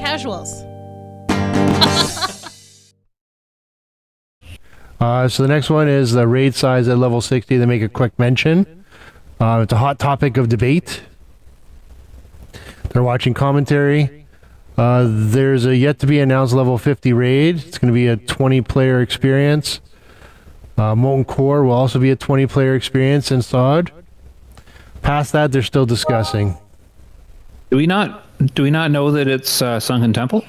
casuals. So the next one is the raid size at level 60. They make a quick mention. It's a hot topic of debate. They're watching commentary. There's a yet to be announced level 50 raid. It's going to be a 20-player experience. Molten Core will also be a 20-player experience in SOD. Past that, they're still discussing. Do we not know that it's Sunken Temple?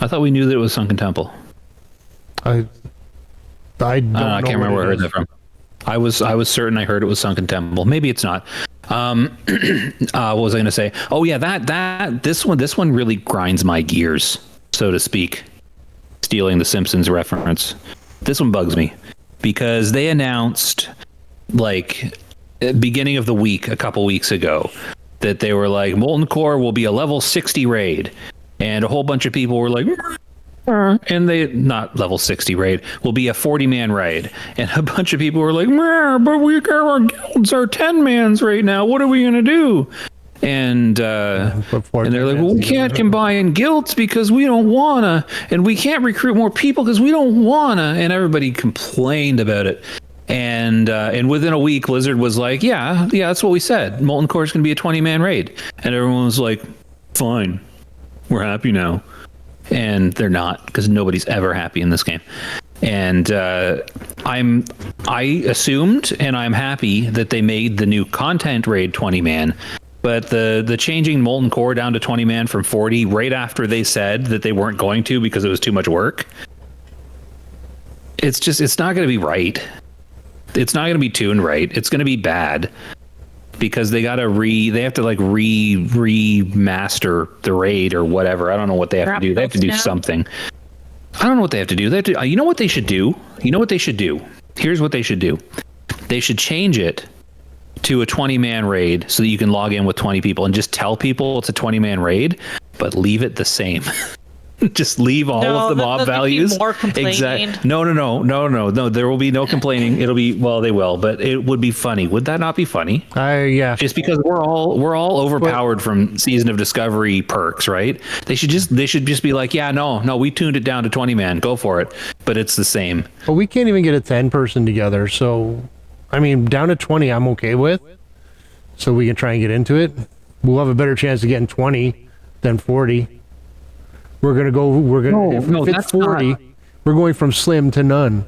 I thought we knew that it was Sunken Temple. I don't know. I can't remember where I heard that from. I was certain I heard it was Sunken Temple. Maybe it's not. What was I going to say? Oh yeah, this one really grinds my gears, so to speak. Stealing the Simpsons reference. This one bugs me because they announced beginning of the week a couple weeks ago that they were like, Molten Core will be a level 60 raid, and a whole bunch of people were like, and they not level 60 raid will be a 40-man raid, and a bunch of people were like, but our guilds are 10-mans right now. What are we gonna do? And they're like, well, we can't combine guilds because we don't wanna, and we can't recruit more people because we don't wanna, and everybody complained about it. And within a week, Blizzard was like, yeah, that's what we said. Molten Core is going to be a 20-man raid. And everyone was like, fine, we're happy now. And they're not, because nobody's ever happy in this game. And I assumed, and I'm happy that they made the new content raid 20-man. But the changing Molten Core down to 20-man from 40 right after they said that they weren't going to because it was too much work. It's not going to be right. It's not going to be tuned right. It's going to be bad because they have to remaster the raid or whatever. I don't know what they have to do. They have to do something. I don't know what they have to do. They have to, you know what they should do? Here's what they should do. They should change it to a 20-man raid so that you can log in with 20 people and just tell people it's a 20-man raid, but leave it the same. Just leave all of the mob values. Exactly. No. There will be no complaining. It'll be, well, they will, but it would be funny. Would that not be funny? Yeah. Just because we're all overpowered from Season of Discovery perks, right? They should just be like, yeah, no, we tuned it down to 20-man. Go for it. But it's the same. But we can't even get a 10-person together. So, I mean, down to 20, I'm okay with. So we can try and get into it. We'll have a better chance of getting 20 than 40. If it's 40, we're going from slim to none.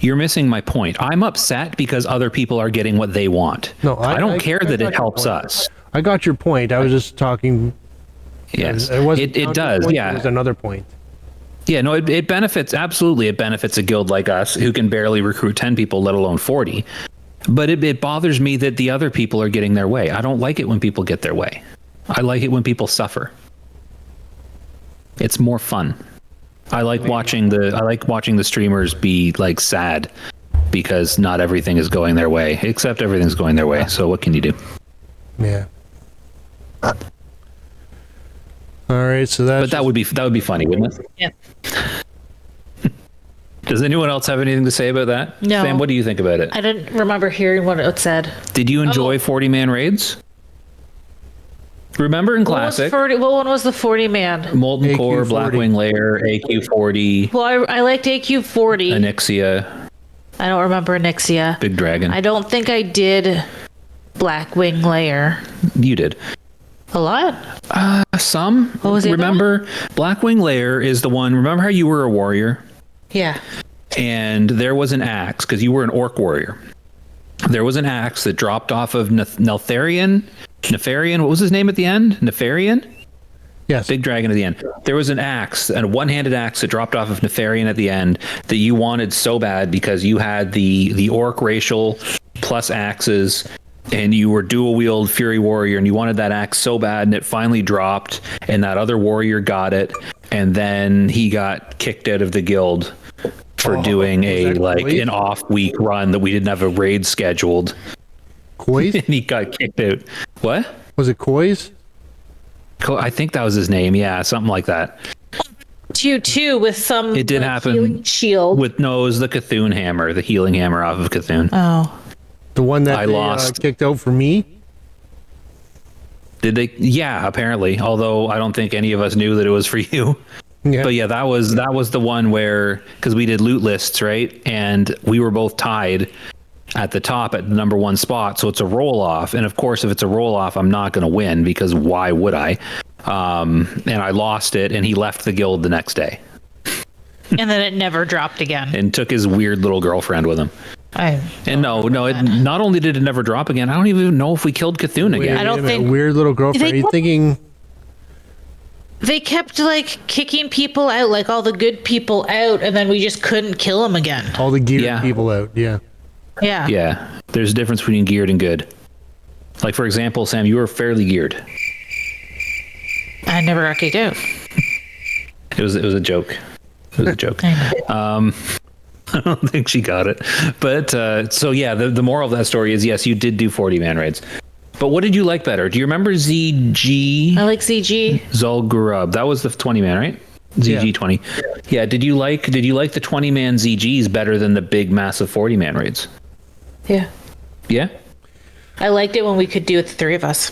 You're missing my point. I'm upset because other people are getting what they want. No, I don't care that it helps us. I got your point. I was just talking. Yes, it does. Yeah, there's another point. Yeah, no, it benefits, absolutely. It benefits a guild like us who can barely recruit 10 people, let alone 40. But it bothers me that the other people are getting their way. I don't like it when people get their way. I like it when people suffer. It's more fun. I like watching the streamers be like sad because not everything is going their way, except everything's going their way. So what can you do? Yeah. All right, so that would be funny, wouldn't it? Yeah. Does anyone else have anything to say about that? No. Sam, what do you think about it? I didn't remember hearing what it said. Did you enjoy 40-man raids? Remember in Classic? What one was the 40-man? Molten Core, Blackwing Lair, AQ40. Well, I liked AQ40. Onyxia. I don't remember Onyxia. Big Dragon. I don't think I did Blackwing Lair. You did. A lot? Some. What was it? Remember, Blackwing Lair is the one. Remember how you were a warrior? Yeah. And there was an axe, because you were an orc warrior. There was an axe that dropped off of Nefarian, what was his name at the end? Nefarian? Yes. Big Dragon at the end. There was an axe, a one-handed axe that dropped off of Nefarian at the end that you wanted so bad because you had the orc racial plus axes, and you were dual wield Fury Warrior, and you wanted that axe so bad, and it finally dropped, and that other warrior got it, and then he got kicked out of the guild for doing an off week run that we didn't have a raid scheduled. Koiz? And he got kicked out. What? Was it Koiz? I think that was his name. Yeah, something like that. Too with some. It did happen. Shield. It was the Cthulhu hammer, the healing hammer off of Cthulhu. Oh. The one that I lost. Kicked out for me? Did they? Yeah, apparently. Although I don't think any of us knew that it was for you. Yeah. But yeah, that was the one where, because we did loot lists, right? And we were both tied at the top at the number one spot. So it's a roll off. And of course, if it's a roll off, I'm not going to win, because why would I? And I lost it, and he left the guild the next day And then it never dropped again. and took his weird little girlfriend with him. I And no, it not only did it never drop again, I don't even know if we killed Cthulhu Wait again. I don't a minute, think- weird little girlfriend. They- Are you thinking? They kept like kicking people out, like all the good people out, and then we just couldn't kill them again. All the geared Yeah. people out. Yeah. Yeah. Yeah, there's a difference between geared and good. Like, for example, Sam, you were fairly geared. I never actually do. It was a joke. It was a joke. I know. I don't think she got it. But so yeah, the moral of that story is, yes, you did do 40-man raids. But what did you like better? Do you remember ZG I like CG. Zul'Gurub? That was the 20-man, right? ZG Yeah. 20. Yeah. Did you like the 20-man ZGs better than the big massive 40-man raids? Yeah. Yeah. I liked it when we could do it, the three of us.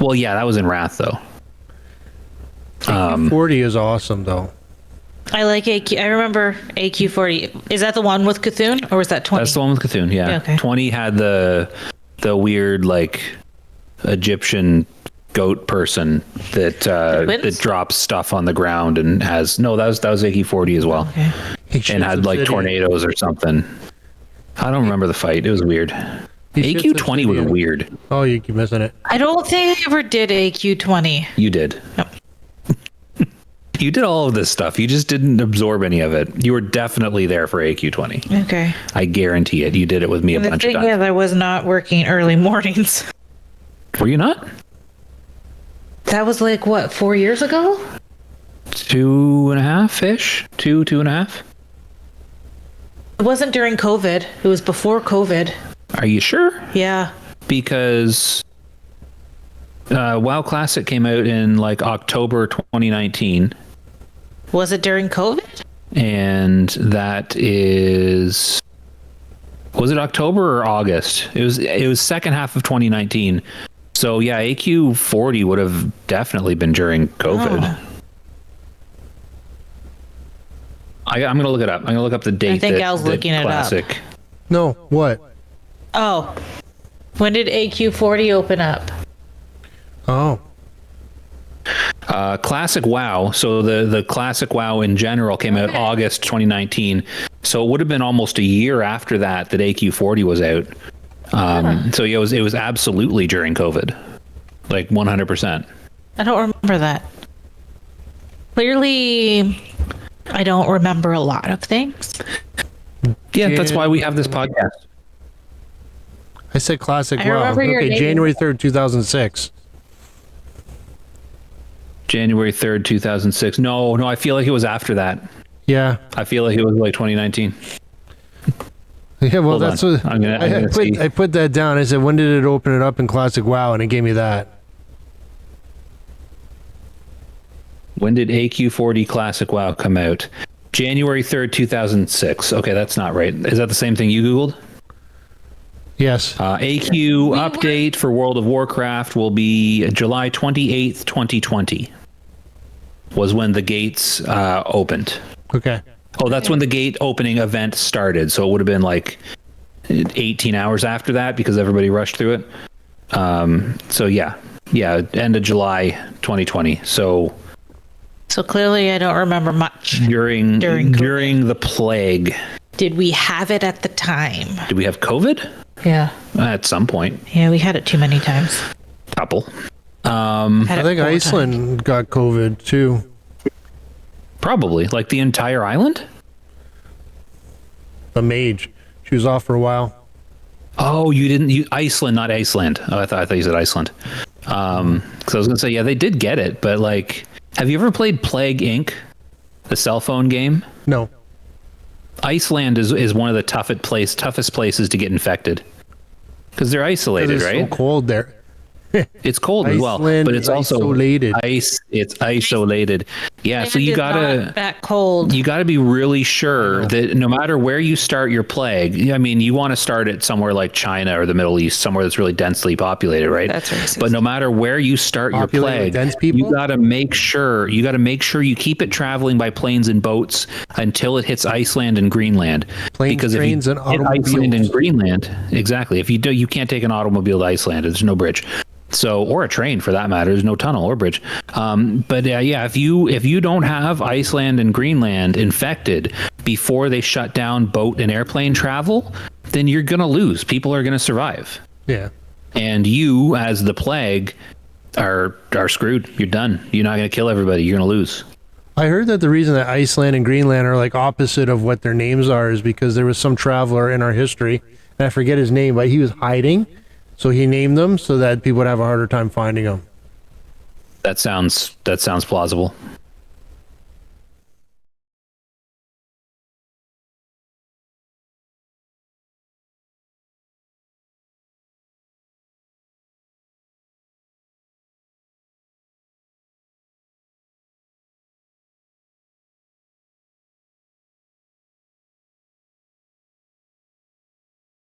Well, yeah, that was in Wrath though. 40 is awesome though. I like AQ. I remember AQ40. Is that the one with Cthulhu, or was that 20? That's the one with Cthulhu. Yeah. Okay. 20 had the weird like Egyptian goat person that twins? that drops stuff on the ground and has that was AQ40 as well. Okay. And had like tornadoes or something. I don't remember the fight. It was weird. AQ20 was weird. Oh, you keep missing it. I don't think I ever did AQ20. You did. Yep. You did all of this stuff. You just didn't absorb any of it. You were definitely there for AQ20. Okay. I guarantee it. You did it with me a And the bunch of thing times. is, I was not working early mornings. Were you not? That was like, what, 4 years ago? 2.5-ish? 2.5? It wasn't during COVID. It was before COVID. Are you sure? Yeah. Because WoW Classic came out in like October 2019, Was it during COVID? and that was it October or August? It was second half of 2019. So yeah, AQ40 would have definitely been during COVID. Oh. I'm gonna look it up. I'm gonna look up the date. I think that- Al's that looking it up. Classic. No, what? Oh. When did AQ40 open up? Oh, Classic WoW. So the Classic WoW in general came out August 2019. So it would have been almost a year after that AQ40 was out. So yeah, it was absolutely during COVID, like 100%. I don't remember that. Clearly, I don't remember a lot of things. Yeah, that's why we have this podcast. I said classic. I Wow. remember your Okay, name. January 3rd, 2006. January 3rd, 2006. No, I feel like it was after that. Yeah. I feel like it was like 2019. Yeah, well, Hold that's on. what I'm gonna see. I put that down. I said, when did it open it up in Classic WoW? And it gave me that. When did AQ40 Classic WoW come out? January 3rd, 2006. Okay, that's not right. Is that the same thing you Googled? Yes. AQ update for World of Warcraft will be July 28th, 2020. Was when the gates opened. Okay. Oh, that's when the gate opening event started. So it would have been like 18 hours after that because everybody rushed through it. So yeah, end of July 2020. So So clearly, I don't remember much. during During the plague, Did we have it at the time? did we have COVID? Yeah. At some point, Yeah, we had it too many times. couple. Had I it think 4 Iceland times. got COVID too. Probably like the entire island. The mage. She was off for a while. Oh, Iceland, not Iceland. Oh, I thought you said Iceland. Because I was gonna say, yeah, they did get it, but like, have you ever played Plague Inc., the cell phone game? No. Iceland is one of the toughest places to get infected because they're isolated, It's right? so cold there. It's cold as well, Iceland but it's is also isolated. ice. It's isolated. Yeah, so And you it's gotta not that cold. you got to be really sure that no matter where you start your plague, I mean, you want to start it somewhere like China or the Middle East, somewhere that's really densely populated, right? That's racist. But no matter where you start your Populated with plague, dense people? you got to make sure you keep it traveling by planes and boats until it hits Iceland and Greenland. Planes, because trains, if and you hit Iceland automobiles. and Greenland, exactly. If you do, you can't take an automobile to Iceland. There's no bridge. So, or a train for that matter. There's no tunnel or bridge. But yeah, if you don't have Iceland and Greenland infected before they shut down boat and airplane travel, then you're gonna lose. People are gonna survive, Yeah. and you, as the plague, are screwed. You're done. You're not gonna kill everybody. You're gonna lose. I heard that the reason that Iceland and Greenland are like opposite of what their names are is because there was some traveler in our history, and I forget his name, but he was hiding. So he named them so that people would have a harder time finding them. That sounds plausible.